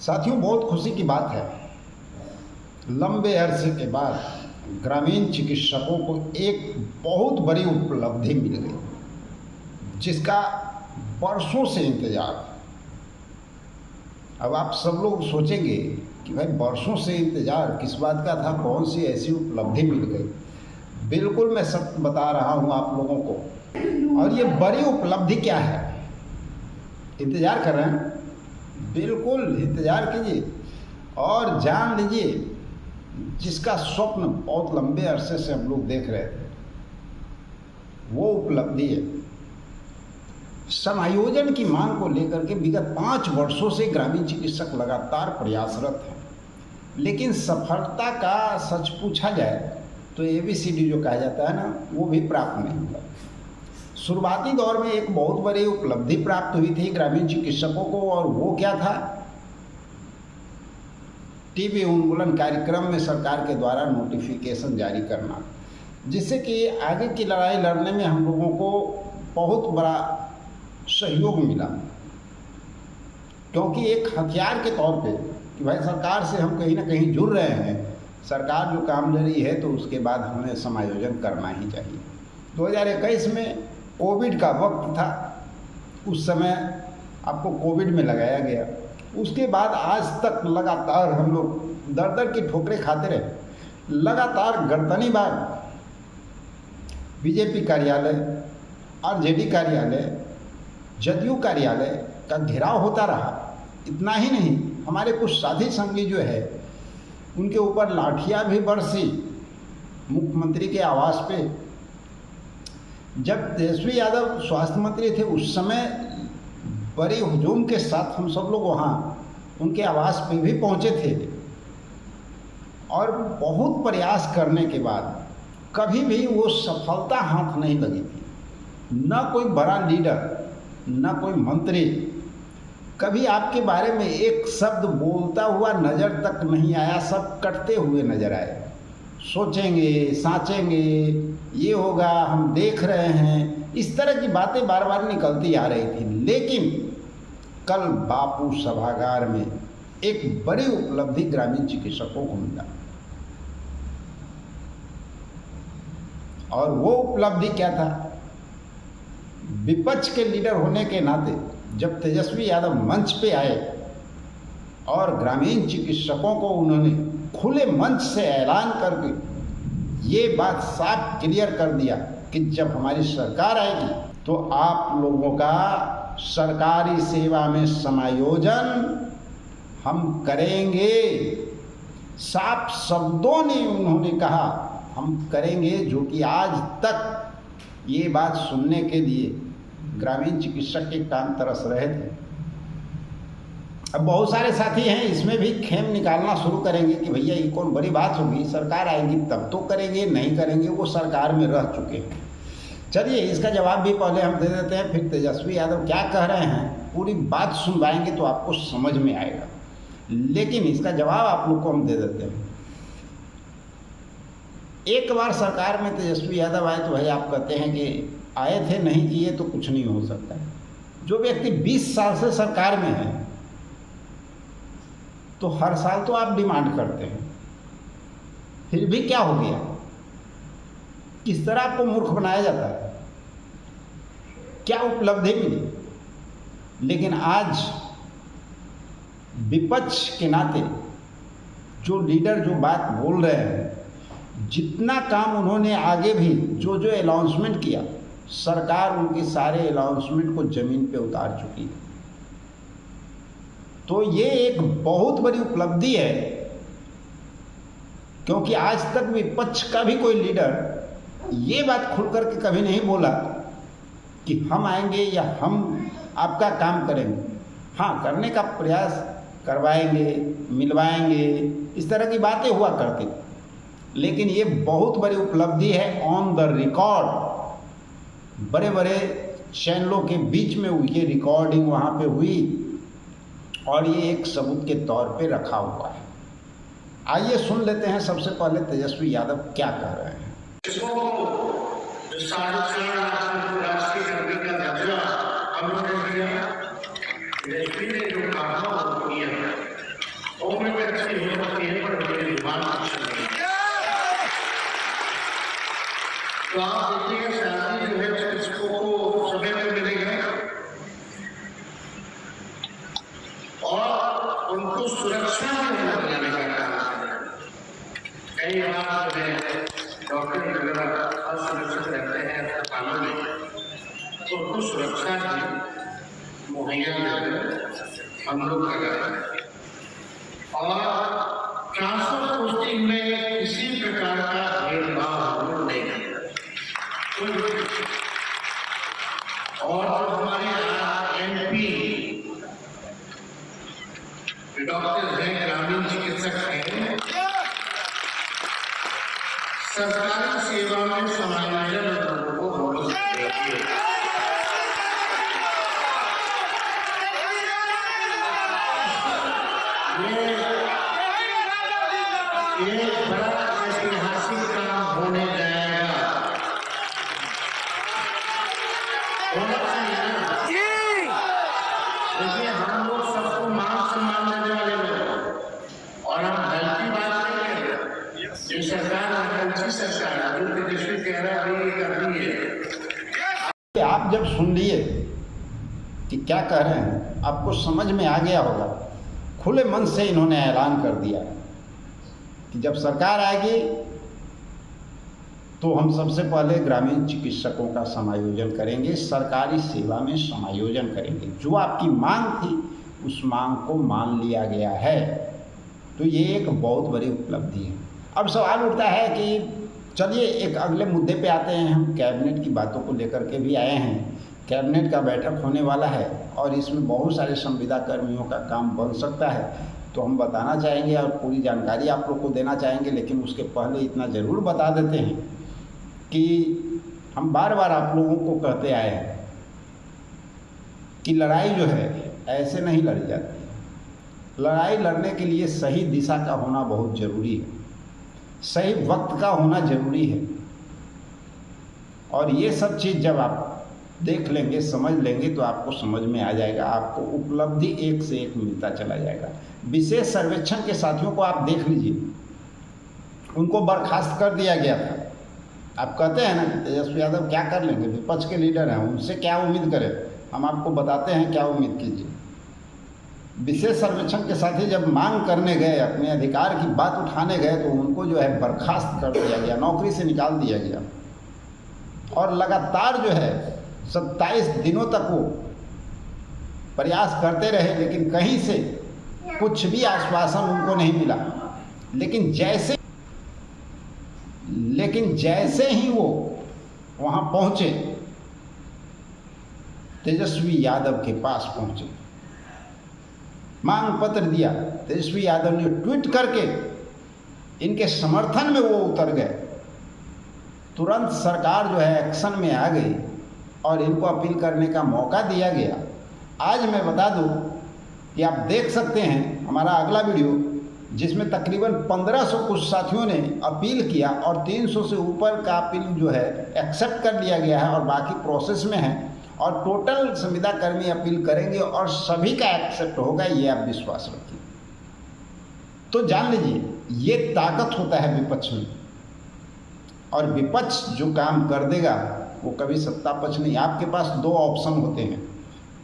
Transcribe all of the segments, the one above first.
साथियों, बहुत खुशी की बात है, लंबे अरसे के बाद ग्रामीण चिकित्सकों को एक बहुत बड़ी उपलब्धि मिल गई, जिसका बरसों से इंतजार। अब आप सब लोग सोचेंगे कि भाई बरसों से इंतजार किस बात का था, कौन सी ऐसी उपलब्धि मिल गई। बिल्कुल मैं सब बता रहा हूँ आप लोगों को। और ये बड़ी उपलब्धि क्या है? इंतजार कर रहे हैं? बिल्कुल इंतजार कीजिए और जान लीजिए, जिसका स्वप्न बहुत लंबे अरसे से हम लोग देख रहे थे, वो उपलब्धि है। समायोजन की मांग को लेकर के विगत 5 वर्षों से ग्रामीण चिकित्सक लगातार प्रयासरत हैं, लेकिन सफलता का सच पूछा जाए तो ABCD जो कहा जाता है ना, वो भी प्राप्त नहीं हुआ। शुरुआती दौर में एक बहुत बड़ी उपलब्धि प्राप्त हुई थी ग्रामीण चिकित्सकों को, और वो क्या था? टीबी उन्मूलन कार्यक्रम में सरकार के द्वारा नोटिफिकेशन जारी करना, जिससे कि आगे की लड़ाई लड़ने में हम लोगों को बहुत बड़ा सहयोग मिला। क्योंकि एक हथियार के तौर पे कि भाई सरकार से हम कहीं ना कहीं जुड़ रहे हैं, सरकार जो काम ले रही है तो उसके बाद हमें समायोजन करना ही चाहिए। 2021 में कोविड का वक्त था, उस समय आपको कोविड में लगाया गया। उसके बाद आज तक लगातार हम लोग दर दर की ठोकरें खाते रहे। लगातार गर्दनी बार बीजेपी कार्यालय, RJD कार्यालय, जदयू कार्यालय का घेराव होता रहा। इतना ही नहीं, हमारे कुछ साथी संगी जो है उनके ऊपर लाठियां भी बरसी मुख्यमंत्री के आवास पे। जब तेजस्वी यादव स्वास्थ्य मंत्री थे उस समय बड़े हुजूम के साथ हम सब लोग वहाँ उनके आवास पे भी पहुँचे थे, और बहुत प्रयास करने के बाद कभी भी वो सफलता हाथ नहीं लगी थी। न कोई बड़ा लीडर, न कोई मंत्री कभी आपके बारे में एक शब्द बोलता हुआ नज़र तक नहीं आया। सब कटते हुए नजर आए। सोचेंगे, साँचेंगे, ये होगा, हम देख रहे हैं, इस तरह की बातें बार बार निकलती आ रही थी। लेकिन कल बापू सभागार में एक बड़ी उपलब्धि ग्रामीण चिकित्सकों को मिला, और वो उपलब्धि क्या था? विपक्ष के लीडर होने के नाते जब तेजस्वी यादव मंच पे आए और ग्रामीण चिकित्सकों को उन्होंने खुले मंच से ऐलान करके ये बात साफ क्लियर कर दिया कि जब हमारी सरकार आएगी तो आप लोगों का सरकारी सेवा में समायोजन हम करेंगे। साफ शब्दों ने उन्होंने कहा, हम करेंगे, जो कि आज तक ये बात सुनने के लिए ग्रामीण चिकित्सक के कान तरस रहे थे। अब बहुत सारे साथी हैं इसमें भी खेम निकालना शुरू करेंगे कि भैया ये कौन बड़ी बात होगी, सरकार आएगी तब तो करेंगे, नहीं करेंगे, वो सरकार में रह चुके हैं। चलिए इसका जवाब भी पहले हम दे देते हैं, फिर तेजस्वी यादव क्या कह रहे हैं पूरी बात सुनवाएंगे तो आपको समझ में आएगा। लेकिन इसका जवाब आप लोग को हम दे देते हैं। एक बार सरकार में तेजस्वी यादव आए तो भाई आप कहते हैं कि आए थे, नहीं किए तो कुछ नहीं हो सकता। जो व्यक्ति 20 साल से सरकार में है तो हर साल तो आप डिमांड करते हैं, फिर भी क्या हो गया? किस तरह आपको मूर्ख बनाया जाता है? क्या उपलब्धि मिली? लेकिन आज विपक्ष के नाते जो लीडर जो बात बोल रहे हैं, जितना काम उन्होंने आगे भी जो जो अनाउंसमेंट किया, सरकार उनके सारे अनाउंसमेंट को जमीन पे उतार चुकी है। तो ये एक बहुत बड़ी उपलब्धि है, क्योंकि आज तक विपक्ष का भी कोई लीडर ये बात खुल करके कभी नहीं बोला कि हम आएंगे या हम आपका काम करेंगे। हाँ, करने का प्रयास करवाएंगे, मिलवाएंगे, इस तरह की बातें हुआ करती, लेकिन ये बहुत बड़ी उपलब्धि है। ऑन द रिकॉर्ड बड़े बड़े चैनलों के बीच में ये रिकॉर्डिंग वहाँ पे हुई, और ये एक सबूत के तौर पे रखा हुआ है। आइए सुन लेते हैं सबसे पहले तेजस्वी यादव क्या कह रहे हैं। उम्र में अच्छी हो सकती है पर मेरी जुबान अच्छी नहीं है। तो आप देखिए शादी जो है चिकित्सकों को समय पर मिलेगा और उनको सुरक्षा में बनाने का काम है। कई बार जो है डॉक्टर वगैरह असुरक्षित रहते हैं अस्पतालों में, तो उनको सुरक्षा भी मुहैया हम लोग कर रहे हैं। और ट्रांसफर पोस्टिंग में किसी प्रकार का भेदभाव हम लोग नहीं करते। और जो हमारे MP डॉक्टर हैं, ग्रामीण चिकित्सक हैं, सरकारी सेवा में समायोजन लोगों को बोनस देंगे। ये बड़ा ऐतिहासिक काम होने जाएगा। होना चाहिए ना? देखिए हम लोग सबको मान सम्मान देने वाले लोग, और हम दल की बात नहीं कर रहे। ये सरकार अच्छी सरकार जो तेजस्वी कह रहा है ये करनी है। आप जब सुन लिए कि क्या कह रहे हैं, आपको समझ में आ गया होगा। खुले मन से इन्होंने ऐलान कर दिया कि जब सरकार आएगी तो हम सबसे पहले ग्रामीण चिकित्सकों का समायोजन करेंगे, सरकारी सेवा में समायोजन करेंगे। जो आपकी मांग थी उस मांग को मान लिया गया है, तो ये एक बहुत बड़ी उपलब्धि है। अब सवाल उठता है कि चलिए एक अगले मुद्दे पे आते हैं। हम कैबिनेट की बातों को लेकर के भी आए हैं। कैबिनेट का बैठक होने वाला है और इसमें बहुत सारे संविदा कर्मियों का काम बन सकता है, तो हम बताना चाहेंगे और पूरी जानकारी आप लोग को देना चाहेंगे। लेकिन उसके पहले इतना ज़रूर बता देते हैं कि हम बार बार आप लोगों को कहते आए हैं कि लड़ाई जो है ऐसे नहीं लड़ी जाती। लड़ाई लड़ने के लिए सही दिशा का होना बहुत ज़रूरी है, सही वक्त का होना ज़रूरी है। और ये सब चीज़ जब आप देख लेंगे, समझ लेंगे, तो आपको समझ में आ जाएगा। आपको उपलब्धि एक से एक मिलता चला जाएगा। विशेष सर्वेक्षण के साथियों को आप देख लीजिए, उनको बर्खास्त कर दिया गया था। आप कहते हैं ना तेजस्वी यादव क्या कर लेंगे, विपक्ष के लीडर हैं, उनसे क्या उम्मीद करें। हम आपको बताते हैं क्या उम्मीद कीजिए। विशेष सर्वेक्षण के साथी जब मांग करने गए, अपने अधिकार की बात उठाने गए, तो उनको जो है बर्खास्त कर दिया गया, नौकरी से निकाल दिया गया। और लगातार जो है 27 दिनों तक वो प्रयास करते रहे, लेकिन कहीं से कुछ भी आश्वासन उनको नहीं मिला। लेकिन जैसे ही वो वहाँ पहुँचे, तेजस्वी यादव के पास पहुँचे, मांग पत्र दिया, तेजस्वी यादव ने ट्वीट करके इनके समर्थन में वो उतर गए। तुरंत सरकार जो है एक्शन में आ गई और इनको अपील करने का मौका दिया गया। आज मैं बता दूं कि आप देख सकते हैं हमारा अगला वीडियो, जिसमें तकरीबन 1500 कुछ साथियों ने अपील किया और 300 से ऊपर का अपील जो है एक्सेप्ट कर लिया गया है और बाकी प्रोसेस में है। और टोटल संविदा कर्मी अपील करेंगे और सभी का एक्सेप्ट होगा, ये आप विश्वास रखिए। तो जान लीजिए ये ताकत होता है विपक्ष में, और विपक्ष जो काम कर देगा वो कभी सत्ता पक्ष नहीं। आपके पास दो ऑप्शन होते हैं,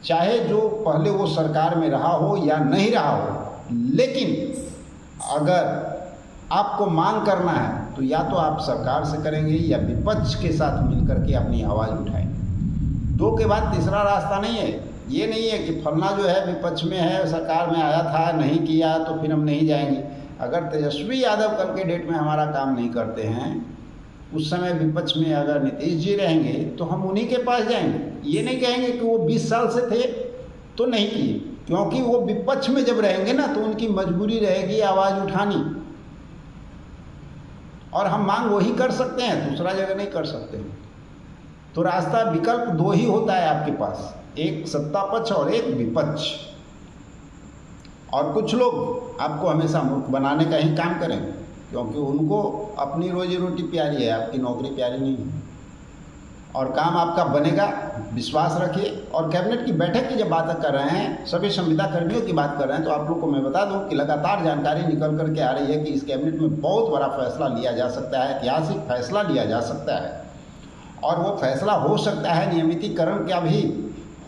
चाहे जो पहले वो सरकार में रहा हो या नहीं रहा हो, लेकिन अगर आपको मांग करना है तो या तो आप सरकार से करेंगे या विपक्ष के साथ मिलकर के अपनी आवाज़ उठाएंगे। दो के बाद तीसरा रास्ता नहीं है। ये नहीं है कि फलना जो है विपक्ष में है, सरकार में आया था, नहीं किया तो फिर हम नहीं जाएंगे। अगर तेजस्वी यादव कल के डेट में हमारा काम नहीं करते हैं, उस समय विपक्ष में अगर नीतीश जी रहेंगे तो हम उन्हीं के पास जाएंगे। ये नहीं कहेंगे कि वो 20 साल से थे तो नहीं किए, क्योंकि वो विपक्ष में जब रहेंगे ना तो उनकी मजबूरी रहेगी आवाज़ उठानी, और हम मांग वही कर सकते हैं, दूसरा जगह नहीं कर सकते हैं। तो रास्ता विकल्प दो ही होता है आपके पास, एक सत्ता पक्ष और एक विपक्ष। और कुछ लोग आपको हमेशा मूर्ख बनाने का ही काम करेंगे, क्योंकि उनको अपनी रोजी रोटी प्यारी है, आपकी नौकरी प्यारी नहीं है। और काम आपका बनेगा विश्वास रखिए। और कैबिनेट की बैठक की जब बात कर रहे हैं, सभी संविदा कर्मियों की बात कर रहे हैं, तो आप लोग को मैं बता दूं कि लगातार जानकारी निकल करके आ रही है कि इस कैबिनेट में बहुत बड़ा फैसला लिया जा सकता है, ऐतिहासिक फैसला लिया जा सकता है। और वो फैसला हो सकता है नियमितीकरण का भी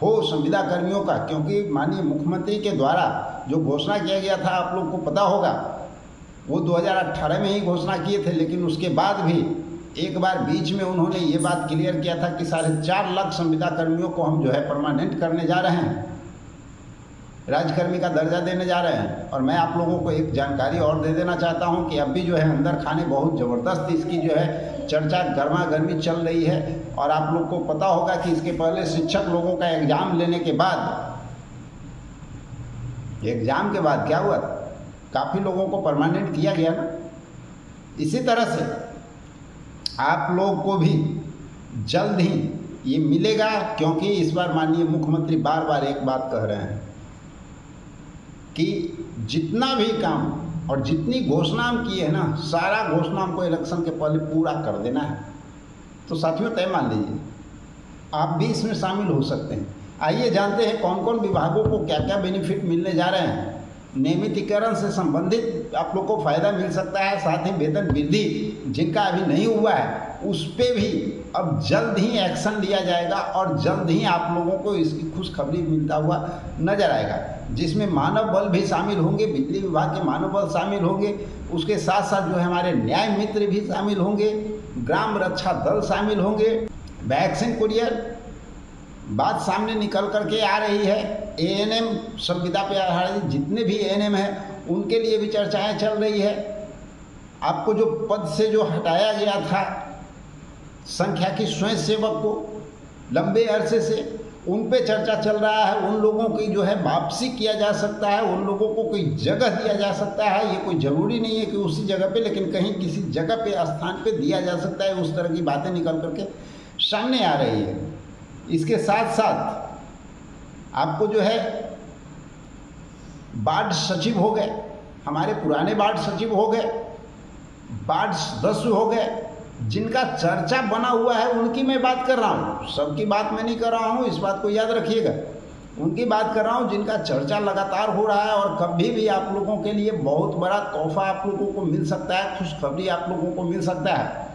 हो संविदा कर्मियों का, क्योंकि माननीय मुख्यमंत्री के द्वारा जो घोषणा किया गया था, आप लोग को पता होगा, वो 2018 में ही घोषणा किए थे, लेकिन उसके बाद भी एक बार बीच में उन्होंने ये बात क्लियर किया था कि 4.5 लाख संविदा कर्मियों को हम जो है परमानेंट करने जा रहे हैं, राज्यकर्मी का दर्जा देने जा रहे हैं। और मैं आप लोगों को एक जानकारी और दे देना चाहता हूं कि अब भी जो है अंदर खाने बहुत ज़बरदस्त इसकी जो है चर्चा गर्मा गर्मी चल रही है। और आप लोग को पता होगा कि इसके पहले शिक्षक लोगों का एग्ज़ाम लेने के बाद, एग्ज़ाम के बाद क्या हुआ, काफ़ी लोगों को परमानेंट किया गया ना। इसी तरह से आप लोग को भी जल्द ही ये मिलेगा, क्योंकि इस बार माननीय मुख्यमंत्री बार बार एक बात कह रहे हैं कि जितना भी काम और जितनी घोषणा हम किए हैं ना, सारा घोषणा हमको इलेक्शन के पहले पूरा कर देना है। तो साथियों तय मान लीजिए, आप भी इसमें शामिल हो सकते हैं। आइए जानते हैं कौन कौन विभागों को क्या क्या बेनिफिट मिलने जा रहे हैं। नियमितीकरण से संबंधित आप लोग को फ़ायदा मिल सकता है, साथ ही वेतन वृद्धि जिनका अभी नहीं हुआ है उस पर भी अब जल्द ही एक्शन लिया जाएगा और जल्द ही आप लोगों को इसकी खुशखबरी मिलता हुआ नजर आएगा, जिसमें मानव बल भी शामिल होंगे, बिजली विभाग के मानव बल शामिल होंगे, उसके साथ साथ जो है हमारे न्याय मित्र भी शामिल होंगे, ग्राम रक्षा दल शामिल होंगे, वैक्सीन कुरियर बात सामने निकल करके आ रही है, एएनएम संविदा पे आधारित जितने भी एएनएम हैं उनके लिए भी चर्चाएं चल रही है। आपको जो पद से जो हटाया गया था संख्या की स्वयंसेवक को लंबे अरसे से, उन पे चर्चा चल रहा है। उन लोगों की जो है वापसी किया जा सकता है, उन लोगों को कोई जगह दिया जा सकता है। ये कोई ज़रूरी नहीं है कि उसी जगह पे, लेकिन कहीं किसी जगह पे स्थान पे दिया जा सकता है। उस तरह की बातें निकल करके सामने आ रही है। इसके साथ साथ आपको जो है वार्ड सचिव हो गए, हमारे पुराने वार्ड सचिव हो गए, वार्ड सदस्य हो गए, जिनका चर्चा बना हुआ है उनकी मैं बात कर रहा हूँ, सबकी बात मैं नहीं कर रहा हूँ, इस बात को याद रखिएगा। उनकी बात कर रहा हूँ जिनका चर्चा लगातार हो रहा है और कभी भी आप लोगों के लिए बहुत बड़ा तोहफा आप लोगों को मिल सकता है, खुशखबरी आप लोगों को मिल सकता है।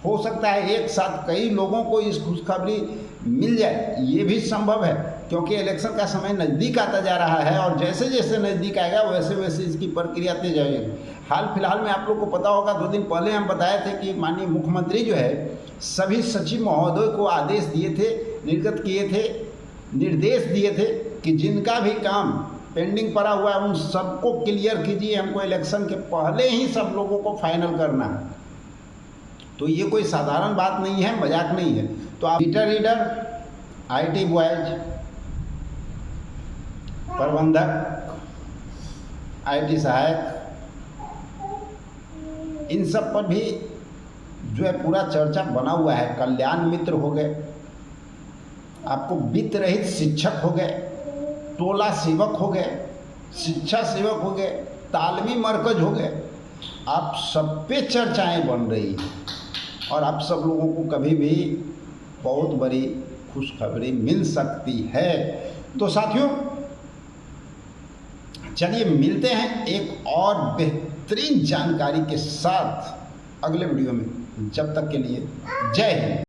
हो सकता है एक साथ कई लोगों को इस खुशखबरी मिल जाए, ये भी संभव है, क्योंकि इलेक्शन का समय नज़दीक आता जा रहा है और जैसे जैसे नज़दीक आएगा वैसे वैसे इसकी प्रक्रिया तेज आएगी। हाल फिलहाल में आप लोग को पता होगा, 2 दिन पहले हम बताए थे कि माननीय मुख्यमंत्री जो है सभी सचिव महोदय को आदेश दिए थे, निर्गत किए थे, निर्देश दिए थे कि जिनका भी काम पेंडिंग पड़ा हुआ है उन सबको क्लियर कीजिए, हमको इलेक्शन के पहले ही सब लोगों को फाइनल करना है। तो ये कोई साधारण बात नहीं है, मजाक नहीं है। तो आप रीडर, IT बॉयज, प्रबंधक, IT सहायक, इन सब पर भी जो है पूरा चर्चा बना हुआ है। कल्याण मित्र हो गए, आपको वित्त रहित शिक्षक हो गए, टोला सेवक हो गए, शिक्षा सेवक हो गए, तालमी मरकज हो गए, आप सब पे चर्चाएं बन रही हैं और आप सब लोगों को कभी भी बहुत बड़ी खुशखबरी मिल सकती है। तो साथियों चलिए मिलते हैं एक और बेहतरीन जानकारी के साथ अगले वीडियो में। जब तक के लिए जय हिंद।